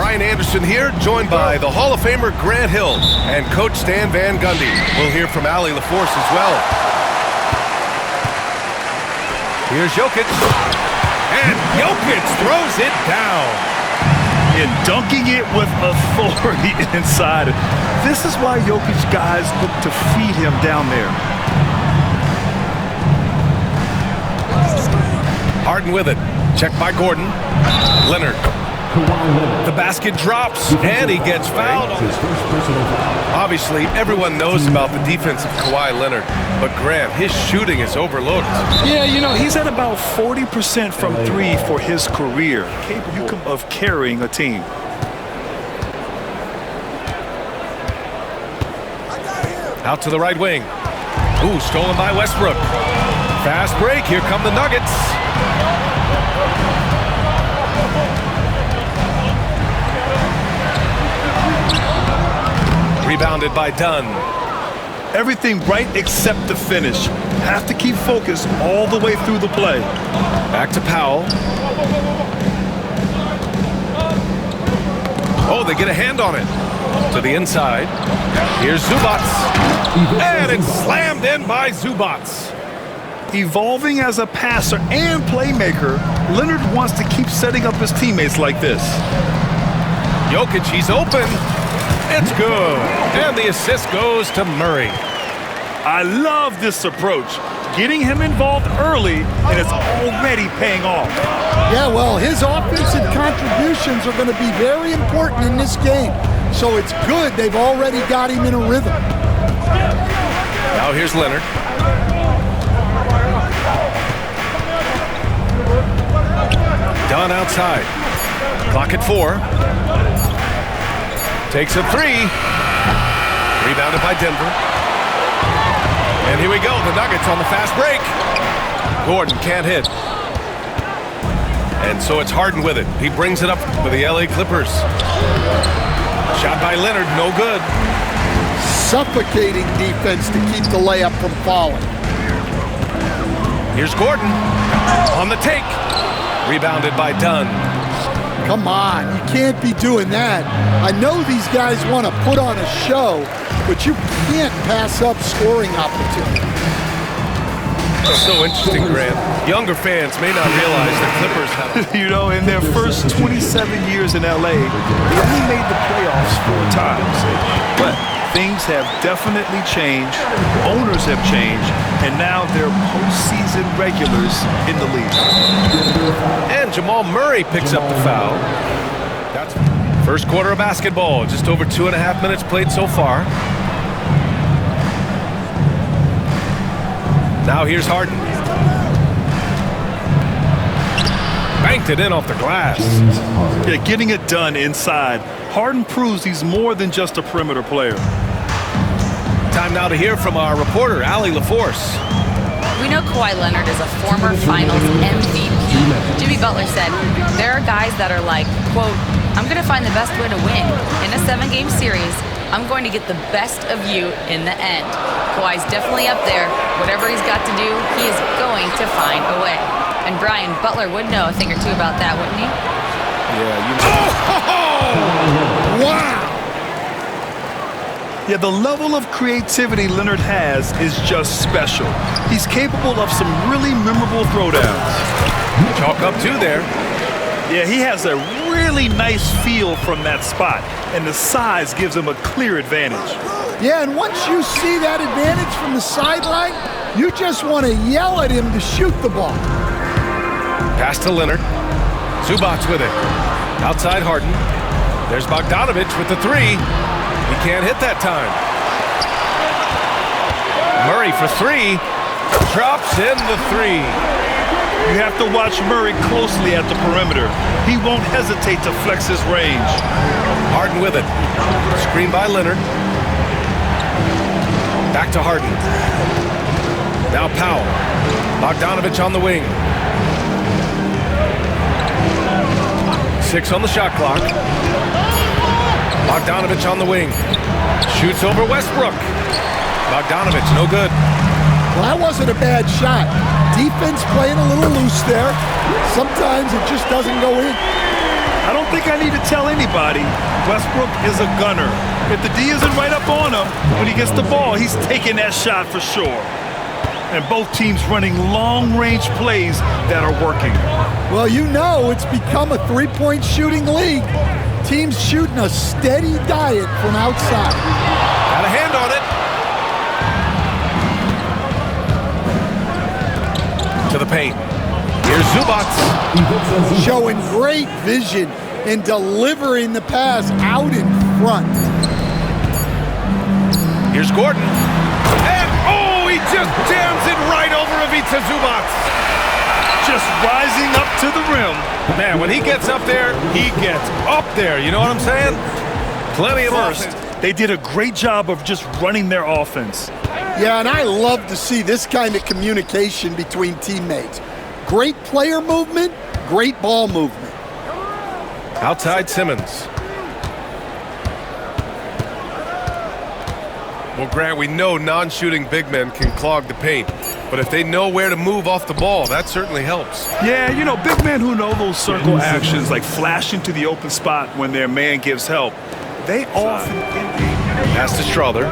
Ryan Anderson here, joined by the Hall of Famer Grant Hill and Coach Stan Van Gundy. We'll hear from Allie LaForce as well. Here's Jokic. And Jokic throws it down. And dunking it with authority inside. This is why Jokic guys look to feed him down there. Harden with it. Checked by Gordon. Leonard. The basket drops, and he gets fouled. Obviously, everyone knows about the defense of Kawhi Leonard, but Grant, his shooting is overlooked. Yeah, you know, he's at about 40% from three for his career, capable of carrying a team. Out to the right wing. Ooh, stolen by Westbrook. Fast break, here come the Nuggets. Rebounded by Dunn. Everything right except the finish. Have to keep focused all the way through the play. Back to Powell. Oh, they get a hand on it. To the inside. Here's Zubac. And it's slammed in by Zubac. Evolving as a passer and playmaker, Leonard wants to keep setting up his teammates like this. Jokic, he's open. It's good. And the assist goes to Murray. I love this approach. Getting him involved early, and it's already paying off. Yeah, well, his offensive contributions are going to be very important in this game. So it's good they've already got him in a rhythm. Now here's Leonard. Dunn outside. Clock at 4. Takes a 3. Rebounded by Denver. And here we go, the Nuggets on the fast break. Gordon can't hit. And so it's Harden with it. He brings it up for the LA Clippers. Shot by Leonard, no good. Suffocating defense to keep the layup from falling. Here's Gordon on the take. Rebounded by Dunn. Come on, you can't be doing that. I know these guys want to put on a show, but you can't pass up scoring opportunity. So interesting, Grant. Younger fans may not realize the Clippers have... You know, in their first 27 years in LA, they only made the playoffs 4 times. But things have definitely changed, owners have changed, and now they're postseason regulars in the league. And Jamal Murray picks up the foul. That's first quarter of basketball, just over 2.5 minutes played so far. Now here's Harden. Banked it in off the glass. Yeah, getting it done inside. Harden proves he's more than just a perimeter player. Time now to hear from our reporter, Allie LaForce. We know Kawhi Leonard is a former Finals MVP. Jimmy Butler said, there are guys that are like, quote, I'm going to find the best way to win. In a 7-game series, I'm going to get the best of you in the end. Kawhi's definitely up there. Whatever he's got to do, he is going to find a way. And Brian, Butler would know a thing or two about that, wouldn't he? Yeah, you know. Oh! Wow! Yeah, the level of creativity Leonard has is just special. He's capable of some really memorable throwdowns. Chalk up 2 there. Yeah, he has a really nice feel from that spot, and the size gives him a clear advantage. Yeah, and once you see that advantage from the sideline, you just want to yell at him to shoot the ball. Pass to Leonard. Zubac with it. Outside Harden. There's Bogdanovich with the 3. He can't hit that time. Murray for 3. Drops in the 3. You have to watch Murray closely at the perimeter. He won't hesitate to flex his range. Harden with it. Screen by Leonard. Back to Harden. Now Powell. Bogdanovich on the wing. 6 on the shot clock. Bogdanovich on the wing. Shoots over Westbrook. Bogdanovich, no good. Well, that wasn't a bad shot. Defense playing a little loose there. Sometimes it just doesn't go in. I don't think I need to tell anybody, Westbrook is a gunner. If the D isn't right up on him, when he gets the ball, he's taking that shot for sure. And both teams running long-range plays that are working. Well, you know it's become a three-point shooting league. Teams shooting a steady diet from outside. Got a hand on it. To the paint. Here's Zubac. Showing great vision in delivering the pass out in front. Here's Gordon. And, oh, he just jams it right over Ivica Zubac. Just rising up to the rim. Man, when he gets up there, he gets up there. You know what I'm saying? Plenty of First, they did a great job of just running their offense. Yeah, and I love to see this kind of communication between teammates. Great player movement, great ball movement. Outside Simmons. Well, Grant, we know non-shooting big men can clog the paint, but if they know where to move off the ball, that certainly helps. Yeah, you know, big men who know those circle actions, like flashing to the open spot when their man gives help, they often can. Pass to Strother.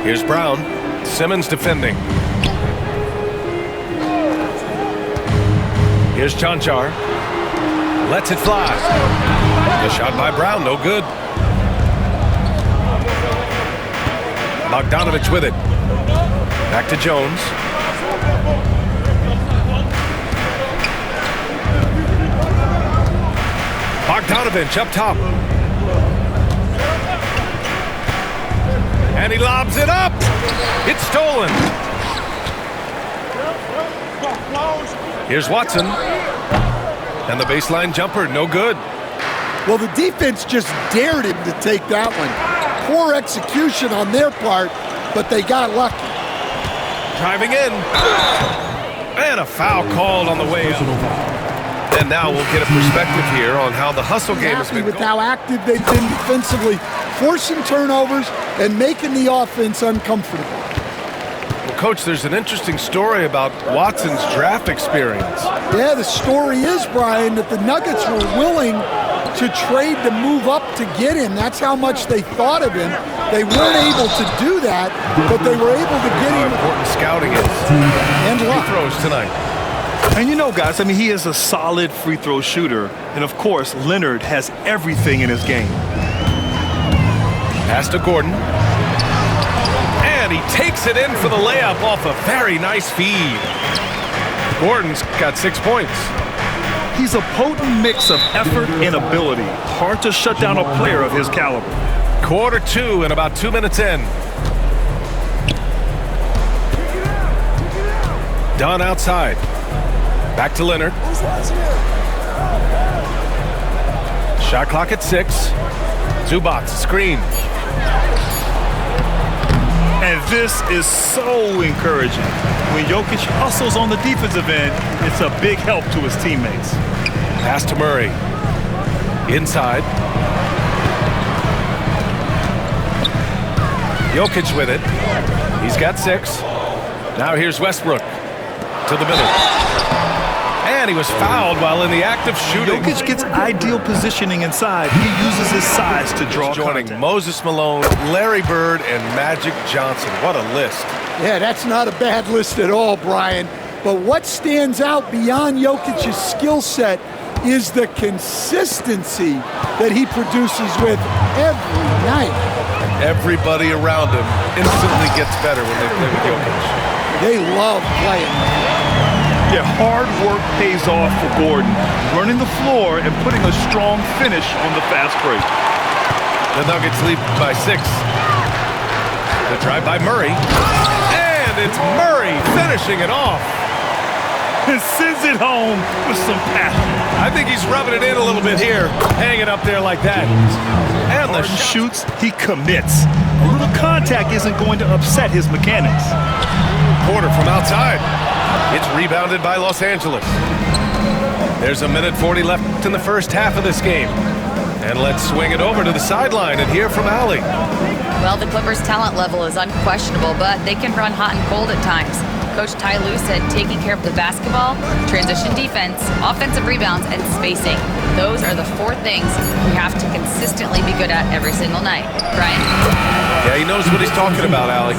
Here's Brown. Simmons defending. Here's Chanchar. Lets it fly. The shot by Brown, no good. Bogdanovich with it. Back to Jones. Bogdanovich up top. And he lobs it up. It's stolen. Here's Watson. And the baseline jumper, no good. Well, the defense just dared him to take that one. Poor execution on their part, but they got lucky. Driving in. And a foul called on the way up. And now we'll get a perspective here on how the hustle game has been with how active they've been defensively, forcing turnovers and making the offense uncomfortable. Well, Coach, there's an interesting story about Watson's draft experience. Yeah, the story is, Brian, that the Nuggets were willing to trade to move up to get him. That's how much they thought of him. They weren't able to do that, but they were able to get him. How important scouting is. And luck. Free throws tonight. And you know, guys, I mean, he is a solid free throw shooter. And, of course, Leonard has everything in his game. Pass to Gordon. And he takes it in for the layup off a very nice feed. Gordon's got 6 points. He's a potent mix of effort and ability. Hard to shut down a player of his caliber. Quarter 2 and about 2 minutes in. Dunn outside. Back to Leonard. Shot clock at 6. Zubac screen. And this is so encouraging. When Jokic hustles on the defensive end, it's a big help to his teammates. Pass to Murray. Inside. Jokic with it. He's got 6. Now here's Westbrook to the middle. And he was fouled while in the act of shooting. Jokic gets ideal positioning inside. He uses his size to draw joining contact. Moses Malone, Larry Bird, and Magic Johnson. What a list. Yeah, that's not a bad list at all, Brian. But what stands out beyond Jokic's skill set is the consistency that he produces with every night. Everybody around him instantly gets better when they play with Jokic. They love playing. Yeah, hard work pays off for Gordon, running the floor and putting a strong finish on the fast break. The Nuggets lead by 6. The drive by Murray. And it's Murray finishing it off. And sends it home with some passion. I think he's rubbing it in a little bit here, hanging up there like that. And the shoots, he commits. A little contact isn't going to upset his mechanics. Porter from outside. It's rebounded by Los Angeles. There's 1:40 left in the first half of this game. And let's swing it over to the sideline and hear from Allie. Well, the Clippers' talent level is unquestionable, but they can run hot and cold at times. Coach Ty Lue said taking care of the basketball, transition defense, offensive rebounds, and spacing. Those are the 4 things we have to consistently be good at every single night. Brian? Yeah, he knows what he's talking about, Allie.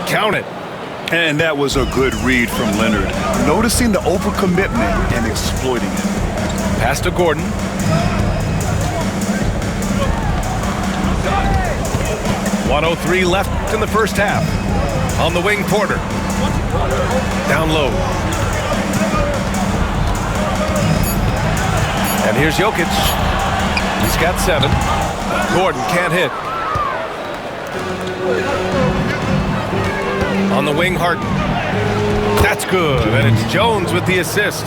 Count it. And that was a good read from Leonard. Noticing the overcommitment and exploiting it. Pass to Gordon. .103 left in the first half. On the wing, Porter. Down low. And here's Jokic. He's got 7. Gordon can't hit. On the wing, Harden. That's good, and it's Jones with the assist.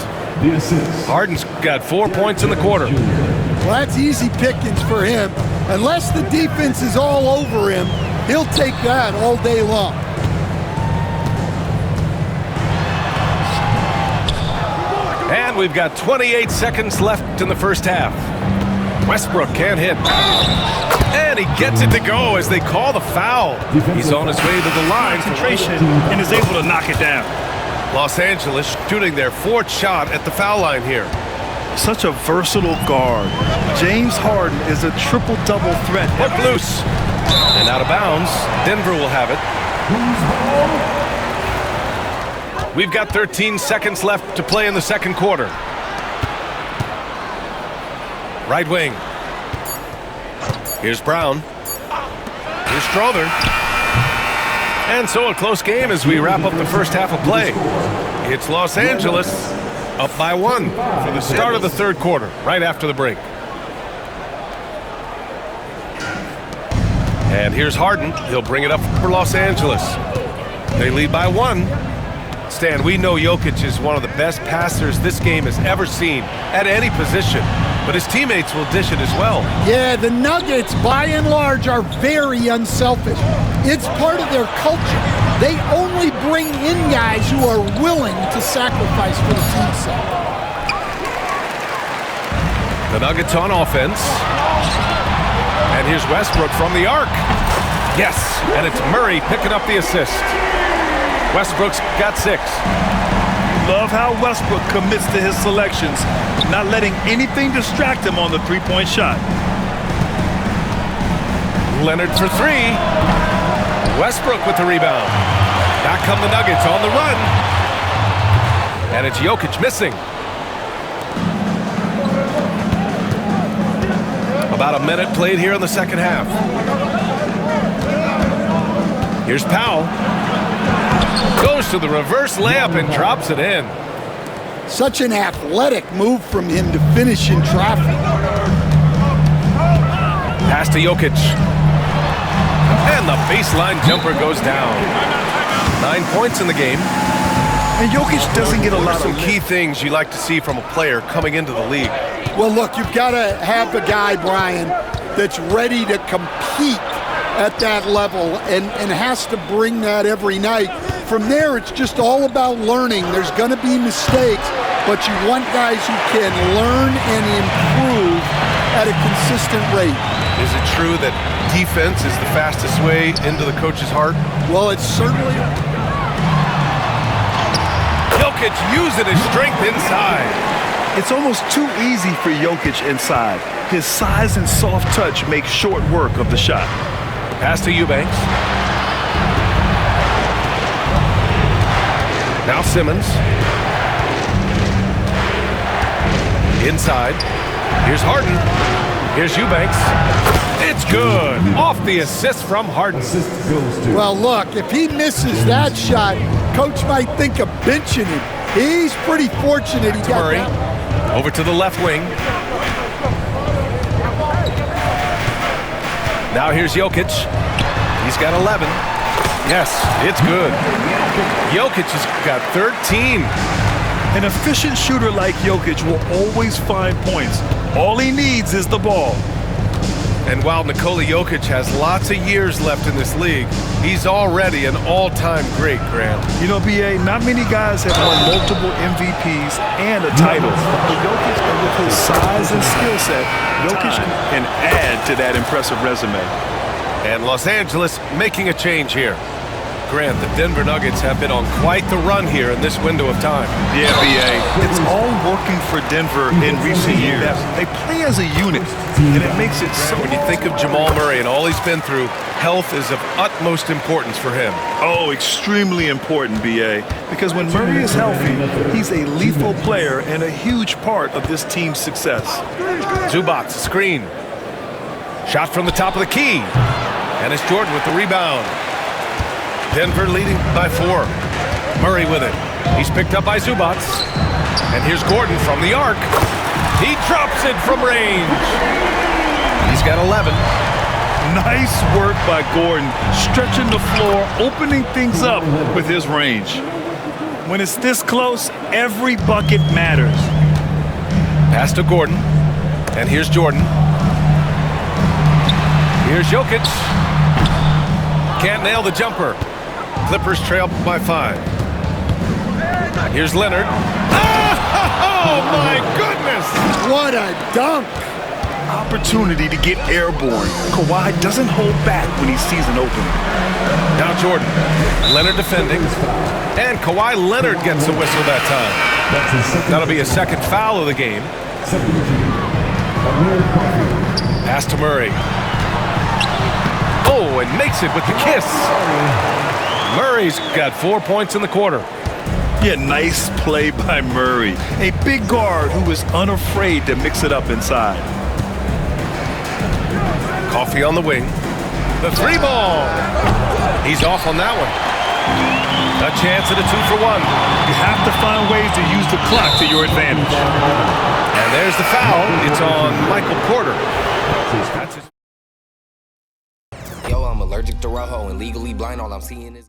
Harden's got 4 points in the quarter. Well, that's easy pickings for him. Unless the defense is all over him, he'll take that all day long. And we've got 28 seconds left in the first half. Westbrook can't hit. And he gets it to go as they call the foul. He's on his way to the line. Concentration and is able to knock it down. Los Angeles shooting their 4th shot at the foul line here. Such a versatile guard. James Harden is a triple-double threat. Hook loose. And out of bounds. Denver will have it. We've got 13 seconds left to play in the second quarter. Right wing. Here's Brown. Here's Strother. And so a close game as we wrap up the first half of play. It's Los Angeles up by 1 for the start of the third quarter, right after the break. And here's Harden. He'll bring it up for Los Angeles. They lead by 1. Stan, we know Jokic is one of the best passers this game has ever seen at any position, but his teammates will dish it as well. Yeah, the Nuggets, by and large, are very unselfish. It's part of their culture. They only bring in guys who are willing to sacrifice for the team's sake. The Nuggets on offense. And here's Westbrook from the arc. Yes, and it's Murray picking up the assist. Westbrook's got 6. Love how Westbrook commits to his selections, not letting anything distract him on the three-point shot. Leonard for 3. Westbrook with the rebound. Back come the Nuggets on the run. And it's Jokic missing. About a minute played here in the second half. Here's Powell. Goes to the reverse layup and drops it in. Such an athletic move from him to finish in traffic. Pass to Jokic. And the baseline jumper goes down. 9 points in the game. And Jokic doesn't get a lot of some key things you like to see from a player coming into the league. Well, look, you've got to have a guy, Brian, that's ready to compete at that level and has to bring that every night. From there, it's just all about learning. There's going to be mistakes, but you want guys who can learn and improve at a consistent rate. Is it true that defense is the fastest way into the coach's heart? Well, it's certainly... Jokic using his strength inside. It's almost too easy for Jokic inside. His size and soft touch make short work of the shot. Pass to Eubanks. Now Simmons. Inside. Here's Harden. Here's Eubanks. It's good. Off the assist from Harden. Well, look, if he misses that shot, coach might think of benching him. He's pretty fortunate he got Murray. that. Over to the left wing. Now here's Jokic. He's got 11. Yes, it's good. Jokic has got 13. An efficient shooter like Jokic will always find points. All he needs is the ball. And while Nikola Jokic has lots of years left in this league, he's already an all-time great, Graham. You know, B.A., not many guys have won multiple MVPs and a title. But Jokic, with his size and skill set, Jokic can add to that impressive resume. And Los Angeles making a change here. Grant, the Denver Nuggets have been on quite the run here in this window of time. Yeah, B.A. It's all working for Denver in recent years. They play as a unit, and it makes it so... When you think of Jamal Murray and all he's been through, health is of utmost importance for him. Oh, extremely important, B.A. Because when Murray is healthy, he's a lethal player and a huge part of this team's success. Zubac, screen. Shot from the top of the key. And it's Jordan with the rebound. Denver leading by 4. Murray with it. He's picked up by Zubac. And here's Gordon from the arc. He drops it from range. He's got 11. Nice work by Gordon, stretching the floor, opening things up with his range. When it's this close, every bucket matters. Pass to Gordon. And here's Jordan. Here's Jokic. Can't nail the jumper. Clippers trail by 5. Here's Leonard. Oh, my goodness! What a dunk! Opportunity to get airborne. Kawhi doesn't hold back when he sees an opening. Now Jordan. Leonard defending. And Kawhi Leonard gets a whistle that time. That'll be a second foul of the game. Pass to Murray. Oh, and makes it with the kiss. Murray's got 4 points in the quarter. Yeah, nice play by Murray. A big guard who is unafraid to mix it up inside. Coffee on the wing. The 3 ball. He's off on that one. A chance at a 2-for-1. You have to find ways to use the clock to your advantage. And there's the foul. It's on Michael Porter. Yo, I'm allergic to Rojo and legally blind. All I'm seeing is